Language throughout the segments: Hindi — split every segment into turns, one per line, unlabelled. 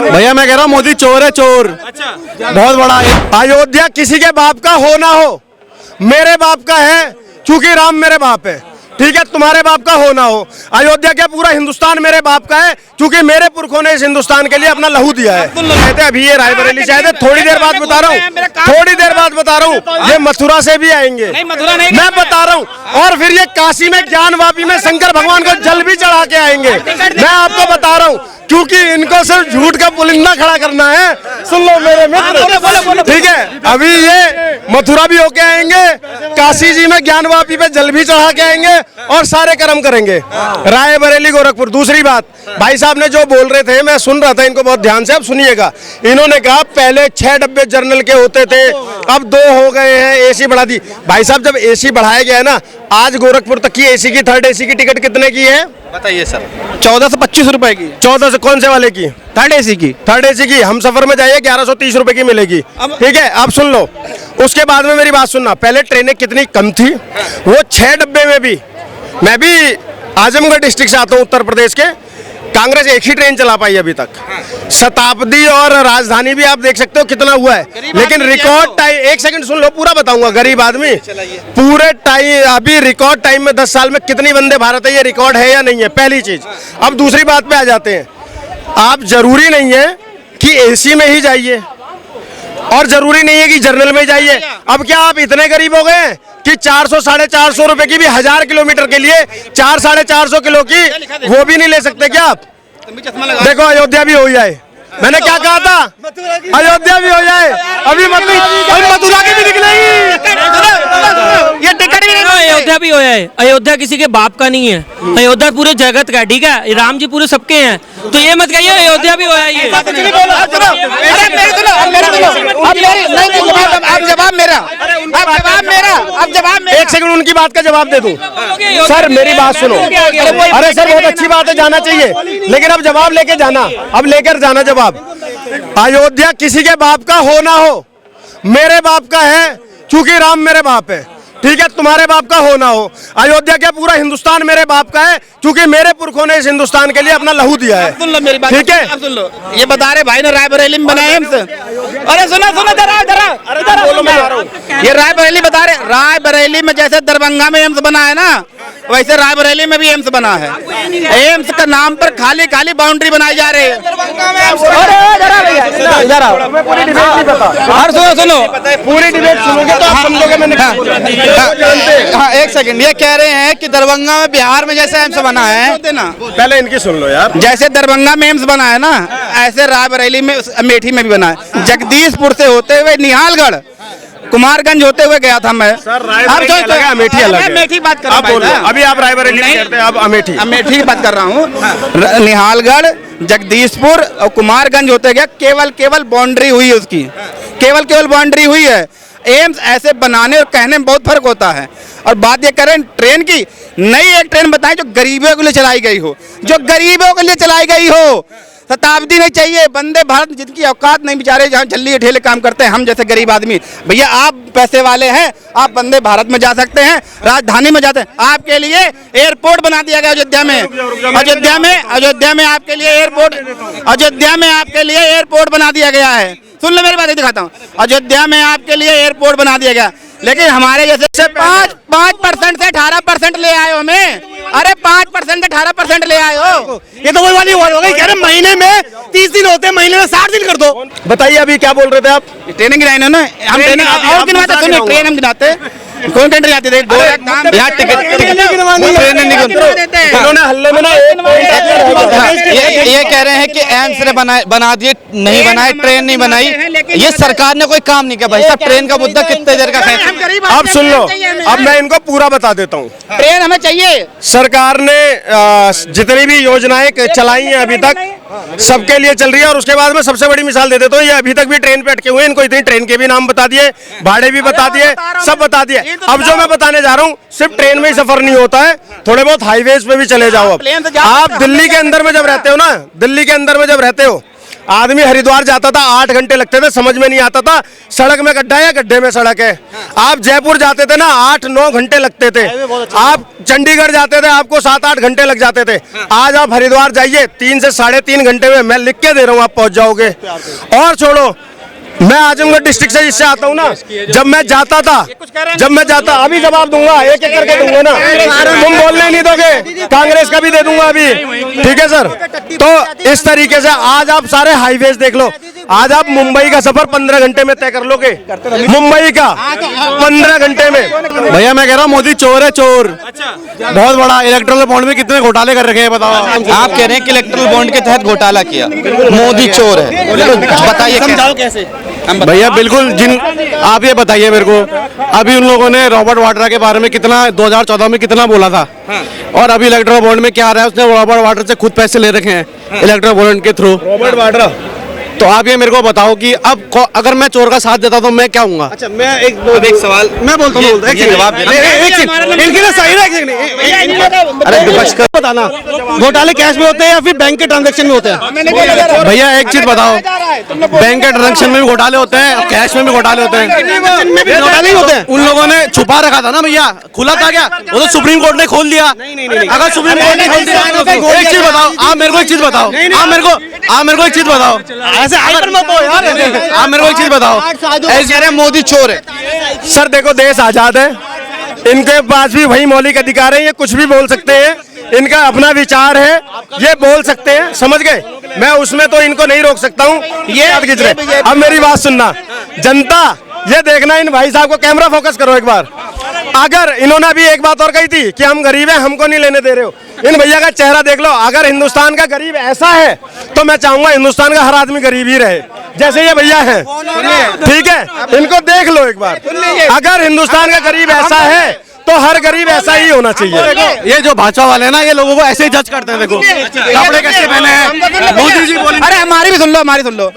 भैया मैं कह रहा हूँ मोदी चोर है, चोर।
अच्छा,
बहुत बड़ा है। अयोध्या किसी के बाप का हो ना हो, मेरे बाप का है, क्योंकि राम मेरे बाप है। ठीक है, तुम्हारे बाप का हो ना हो। अयोध्या क्या पूरा हिंदुस्तान मेरे बाप का है, क्योंकि मेरे पुरखों ने इस हिंदुस्तान के लिए अपना लहू दिया है। कहते अभी ये रायबरेली से आए थे, थोड़ी देर बाद बता रहा हूँ, थोड़ी देर बाद बता रहा हूँ, ये मथुरा से भी आएंगे।
नहीं, मथुरा नहीं,
मैं बता रहा हूँ। और फिर ये काशी में ज्ञानवापी में शंकर भगवान को जल भी चढ़ा के आएंगे। मैं आपको बता रहा हूँ, क्योंकि इनको सिर्फ झूठ का पुलिंदा खड़ा करना है। सुन लो मेरे मित्र, ठीक है, अभी ये मथुरा भी होके आएंगे, काशी जी में ज्ञानवापी पे जल भी चढ़ा के आएंगे और सारे कर्म करेंगे। रायबरेली गोरखपुर। दूसरी बात, भाई साहब ने जो बोल रहे थे, मैं सुन रहा था इनको बहुत ध्यान से, अब सुनिएगा। इन्होंने कहा पहले 6 डब्बे जर्नल के होते थे, अब 2 हो गए हैं, एसी बढ़ा दी। भाई साहब जब एसी बढ़ाया गया है ना, आज गोरखपुर तक की एसी की, थर्ड एसी की टिकट कितने की है
बताइए सर।
14 से 25 रुपए की। 14 से कौन से वाले की? थर्ड एसी की। थर्ड एसी की हम सफर में जाइए 1130 रुपए की मिलेगी। ठीक है, अब सुन लो, उसके बाद में मेरी बात सुनना। पहले ट्रेनें कितनी कम थी, वो 6 डब्बे में भी, मैं भी आजमगढ़ डिस्ट्रिक्ट से आता हूँ, उत्तर प्रदेश के, कांग्रेस एक ही ट्रेन चला पाई अभी तक। शताब्दी और राजधानी भी आप देख सकते हो कितना हुआ है, लेकिन रिकॉर्ड टाइम, एक सेकंड सुन लो, पूरा बताऊंगा। गरीब आदमी पूरे टाइम, अभी रिकॉर्ड टाइम में 10 साल में कितनी वंदे भारत है, ये रिकॉर्ड है या नहीं है, पहली चीज। अब दूसरी बात पे आ जाते हैं। आप जरूरी नहीं है कि एसी में ही जाइए और जरूरी नहीं है कि जर्नल में जाइए। अब क्या आप इतने गरीब हो गए कि 400 साढ़े 400 रुपए की भी 1000 किलोमीटर के लिए 400-450 किलो की वो भी नहीं ले सकते क्या आप? देखो अयोध्या भी हो जाए, मैंने क्या कहा था, अयोध्या भी हो जाए, अभी मथुरा की भी निकलेगी, ये टिकट भी नहीं।
अयोध्या भी हो जाए, अयोध्या किसी के बाप का नहीं है, अयोध्या पूरे जगत का है। ठीक है, राम जी पूरे सबके हैं, तो ये मत कहिए अयोध्या भी हो जाए।
एक सेकंड उनकी बात का जवाब दे दूं। सर मेरी बात सुनो। अरे सर बहुत अच्छी बात है, जाना चाहिए, लेकिन अब जवाब लेके जाना, अब लेकर जाना जवाब। अयोध्या किसी के बाप का हो ना हो, मेरे बाप का है, क्योंकि राम मेरे बाप है। ठीक है, तुम्हारे बाप का हो ना हो। अयोध्या क्या पूरा हिंदुस्तान मेरे बाप का है, क्योंकि मेरे पुरखों ने इस हिंदुस्तान के लिए अपना लहू दिया है।
सुन लो मेरी बात,
ठीक है,
अब सुन लो। ये बता रहे भाई ने रायबरेली में बनाया एम्स। अरे सुनो सुनो जरा,
बोलो मैं आ रहा हूं।
ये रायबरेली बता रहे, रायबरेली में जैसे दरभंगा में एम्स बना है ना, वैसे रायबरेली में भी एम्स बना है। एम्स के नाम पर खाली खाली बाउंड्री बनाई जा रही है। सुनो
पूरी डिबेट सुनोगे तो आप समझोगे मैंने क्या बोला।
हाँ एक सेकंड, ये कह रहे हैं कि दरभंगा में बिहार में जैसे एम्स बना है,
पहले इनकी सुन लो यार।
जैसे दरभंगा में एम्स बना है ना, ऐसे रायबरेली में, अमेठी में भी बना है। जगदीशपुर से होते हुए निहालगढ़, कुमारगंज होते हुए गया था मैं।
सर रायबरेली अलग है, अमेठी अलग है।
अमेठी बात कर रहा हूं,
अभी आप रायबरेली करते हैं, अब अमेठी,
अमेठी की बात कर रहा हूँ। निहालगढ़, जगदीशपुर और कुमारगंज होते गया, केवल बाउंड्री हुई है उसकी, केवल बाउंड्री हुई है। एम्स ऐसे बनाने और कहने में बहुत फर्क होता है। और बात ये करें ट्रेन की, नई एक ट्रेन बताएं जो गरीबों के लिए चलाई गई हो, जो गरीबों के लिए चलाई गई हो। शताब्दी नहीं चाहिए, वंदे भारत जिनकी औकात नहीं, बेचारे जहाँ झल्ली ठेले काम करते हैं, हम जैसे गरीब आदमी। भैया आप पैसे वाले हैं, आप वंदे भारत में जा सकते हैं, राजधानी में जाते हैं। आपके लिए एयरपोर्ट बना दिया गया अयोध्या में, अयोध्या में आपके लिए एयरपोर्ट, अयोध्या में आपके लिए एयरपोर्ट बना दिया गया है। सुन लो मेरी बात, दिखाता हूँ। अयोध्या में आपके लिए एयरपोर्ट बना दिया गया, लेकिन हमारे जैसे 5% से 18% ले आए हो हमें। अरे 5% से 18% ले आए हो,
ये तो वही वाली हो गई। कह रहे महीने में 30 दिन होते हैं, महीने में 60 दिन कर दो। बताइए अभी क्या बोल रहे थे आप?
ट्रेनिंग गिनाई ना, हम ट्रेनिंग और गिनवाते, सुनिए ट्रेन हम गिनाते, कौन कंट्री जाती थी, यहाँ टिकट
इन्होंने हल्ले में ना
ये कह रहे हैं कि एम्स ने बना दिए, नहीं बनाए, ट्रेन नहीं बनाई, ये सरकार ने कोई काम नहीं किया। भाई साहब ट्रेन का मुद्दा कितने देर का है?
अब सुन लो, अब मैं इनको पूरा बता देता हूँ।
ट्रेन हमें चाहिए।
सरकार ने जितनी भी योजनाएं चलाई हैं अभी तक सबके लिए चल रही है। और उसके बाद में सबसे बड़ी मिसाल दे देता हूँ, ये अभी तक भी ट्रेन पे अटके हुए हैं, इनको इतनी ट्रेन के भी नाम बता दिए, भाड़े भी बता दिए, सब बता दिए। अब जो मैं बताने जा रहा हूँ, सिर्फ ट्रेन में ही सफर नहीं होता है, थोड़े बहुत हाईवेज पे भी चले जाओ। अब आप दिल्ली के अंदर में जब रहते हो ना, दिल्ली के अंदर में जब रहते हो, आदमी हरिद्वार जाता था 8 घंटे लगते थे, समझ में नहीं आता था सड़क में गड्ढा है गड्ढे में सड़क है। आप जयपुर जाते थे ना 8-9 घंटे लगते थे, आप चंडीगढ़ जाते थे आपको 7-8 घंटे लग जाते थे। आज आप हरिद्वार जाइए 3 से 3.5 घंटे में, मैं लिख के दे रहा हूँ, आप पहुंच जाओगे। और छोड़ो, मैं आजमगढ़ डिस्ट्रिक्ट से इससे आता हूँ ना, जब मैं जाता अभी जवाब दूंगा, एक एक करके दूंगा ना, तुम बोलने नहीं दोगे, कांग्रेस का भी दे दूंगा अभी, ठीक है सर। तो इस तरीके से आज आप सारे हाईवेज देख लो, आज आप मुंबई का सफर 15 घंटे में तय कर लोगे, मुंबई का 15 घंटे में।
भैया मैं कह रहा हूँ मोदी चोर है, चोर। बहुत बड़ा इलेक्ट्रल बॉन्ड में कितने घोटाले कर रखे हैं बताओ।
आप कह रहे हैं कि इलेक्ट्रल बॉन्ड के तहत घोटाला किया, मोदी चोर है, बताइए
समझाओ कैसे।
भैया बिल्कुल, आप ये बताइए मेरे को, अभी उन लोगों ने रॉबर्ट वाड्रा के बारे में कितना 2014 में कितना बोला था, और अभी इलेक्ट्रल बॉन्ड में क्या आ रहा है, उसने रॉबर्ट वाड्रा से खुद पैसे ले रखे हैं इलेक्ट्रल बॉन्ड के थ्रू।
रॉबर्ट वाड्रा,
तो आप ये मेरे को बताओ कि अब अगर मैं चोर का साथ देता तो मैं क्या हूँगा।
अच्छा मैं एक
सवाल
मैं बोलता हूँ,
अरे विपक्ष का बताना, घोटाले कैश में होते हैं या फिर बैंक के ट्रांजैक्शन में होते हैं?
भैया एक चीज बताओ, बैंक के ट्रांजेक्शन में भी घोटाले होते हैं, कैश में भी घोटाले होते हैं,
घोटाले ही होते हैं।
उन लोगों ने छुपा रखा था ना भैया, खुला था क्या? वो तो सुप्रीम कोर्ट ने खोल दिया। अगर सुप्रीम कोर्ट ने खोल दिया, एक चीज बताओ, आप मेरे को एक चीज बताओ, आप मेरे को एक चीज बताओ,
ऐसे आइकर मत हो यार,
आप मेरे को एक चीज बताओ,
ऐसे कह रहे हैं मोदी चोर है।
सर देखो देश आजाद है, इनके पास भी वही मौलिक अधिकार है, ये कुछ भी बोल सकते हैं, इनका अपना विचार है, ये बोल सकते हैं, समझ गए। मैं उसमें तो इनको नहीं रोक सकता हूँ, ये याद खींच रहे। अब मेरी बात सुनना, जनता ये देखना, इन भाई साहब को कैमरा फोकस करो एक बार। अगर इन्होंने भी एक बात और कही थी कि हम गरीब हैं, हमको नहीं लेने दे रहे हो, इन भैया का चेहरा देख लो। अगर हिंदुस्तान का गरीब ऐसा है तो मैं चाहूंगा हिंदुस्तान का हर आदमी गरीब ही रहे, जैसे ये भैया हैं, ठीक है, इनको देख लो एक बार। अगर हिंदुस्तान का गरीब ऐसा है तो हर गरीब ऐसा ही होना चाहिए।
ये जो भाजपा वाले हैं ना, ये लोगों को ऐसे ही जज करते हैं। देखो कपड़े कैसे पहने हैं, मोदी जी बोले।
अरे हमारी भी सुन लो,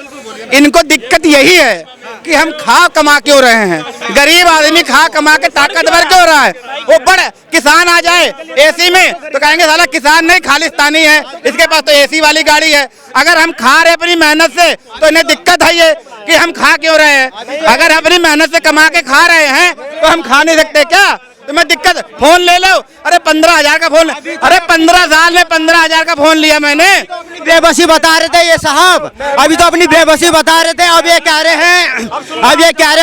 इनको दिक्कत यही है कि हम खा कमा क्यों रहे हैं, गरीब आदमी खा कमा के ताकतवर क्यों रहा है। वो बड़े किसान आ जाए एसी में तो कहेंगे साला किसान नहीं खालिस्तानी है, इसके पास तो एसी वाली गाड़ी है। अगर हम खा रहे अपनी मेहनत से तो इन्हें दिक्कत है ये कि हम खा क्यों रहे हैं। अगर अपनी मेहनत से कमा के खा रहे हैं तो हम खा नहीं सकते क्या? तुम्हें दिक्कत, फोन ले लो, अरे 15,000 का फोन, अरे 15 साल में 15,000 का फोन लिया मैंने।
बेबसी बता रहे थे ये साहब, अभी तो अपनी बेबसी बता रहे थे, अब ये कह रहे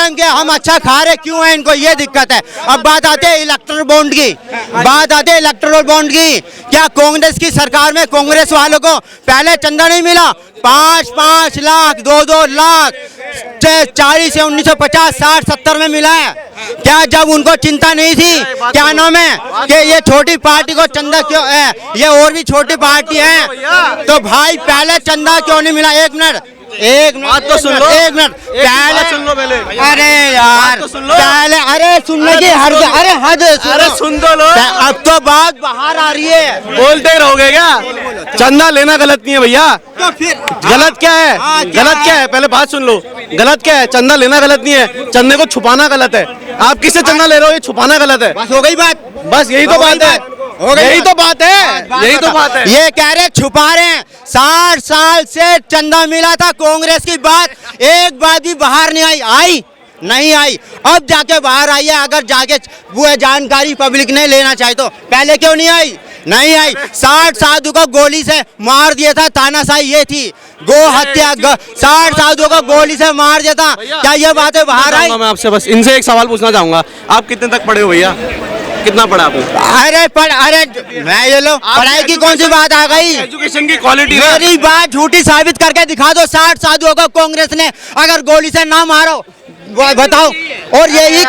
हैं कि हम अच्छा खा रहे, क्यों है इनको ये दिक्कत है। अब बात आती है इलेक्ट्रल बॉन्ड की, क्या कांग्रेस की सरकार में कांग्रेस वालों को पहले चंदा नहीं मिला? 5-5 लाख 2-2 लाख 40 से 1950 60 70 में मिला है क्या? जब उनको चिंता नहीं थी, क्या नाम है कि ये छोटी पार्टी को चंदा क्यों है, ये और भी छोटी पार्टी है, तो भाई पहले चंदा क्यों नहीं मिला? एक मिनट
तो सुन लो,
एक मिनट पहले
सुन लो पहले।
अरे यार पहले, अरे सुनने की हद
सुन दो लो,
अब तो बात बाहर आ रही है,
बोलते ही रहोगे क्या? चंदा लेना गलत नहीं है भैया।
तो फिर
गलत क्या है? गलत क्या है? पहले बात सुन लो, गलत क्या है? चंदा लेना गलत नहीं है, चंदे को छुपाना गलत है। आप किससे चंदा ले रहे हो, ये छुपाना गलत है।
बस हो गई बात,
बस यही तो बात है, यही तो बात है।
ये कह रहे छुपा रहे हैं। 60 साल से चंदा मिला था, कांग्रेस की बात एक बात भी बाहर नहीं आई, अब जाके बाहर आई है। अगर जाके वो जानकारी पब्लिक ने लेना चाहिए तो पहले क्यों नहीं आई? 60 साधु को गोली से मार दिया था, तानाशाही ये थी, गो हत्या, 60 साधुओं को गोली से मार दिया था, क्या ये बातें बाहर आई?
मैं आपसे बस इनसे एक सवाल पूछना चाहूंगा, आप कितने तक पढ़े हो भैया? कितना पढ़ा आपने?
अरे मैं ये लो, पढ़ाई की कौन सी बात आ गई?
एजुकेशन की क्वालिटी।
मेरी बात झूठी साबित करके दिखा दो। 60 साधुओं को कांग्रेस ने अगर गोली से ना मारो, बताओ। और यही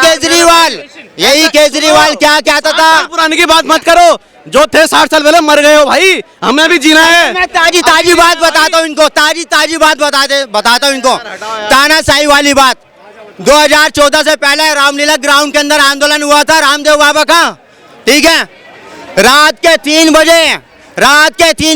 केजरीवाल क्या कहता था?
पुराने की बात मत करो, जो थे 60 साल पहले मर गए हो भाई, हमें भी जीना है।
मैं ताजी बात बताता हूँ इनको, ताजी बात बताता हूँ इनको, तानाशाही वाली बात। 2014 से पहले रामलीला ग्राउंड के अंदर आंदोलन हुआ था रामदेव बाबा का, ठीक है। रात के 3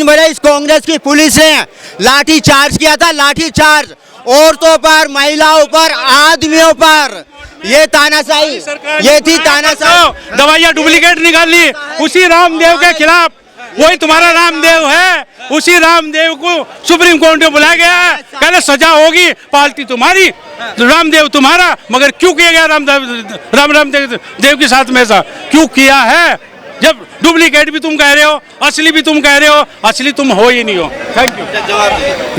बजे इस कांग्रेस की पुलिस ने लाठी चार्ज किया था, लाठी चार्ज औरतों पर, महिलाओं पर, आदमियों पर। ये तानाशाही, ये थी तानाशाही।
दवाइयाँ डुप्लीकेट निकाल ली उसी रामदेव के खिलाफ, वही तुम्हारा रामदेव है। उसी रामदेव को सुप्रीम कोर्ट में बुलाया गया है, कहले सजा होगी, पार्टी तुम्हारी, रामदेव तुम्हारा। मगर क्यों किया गया रामदेव के साथ में ऐसा क्यों किया है? जब डुप्लीकेट भी तुम कह रहे हो, असली भी तुम कह रहे हो, असली तुम हो ही नहीं हो। Thank you.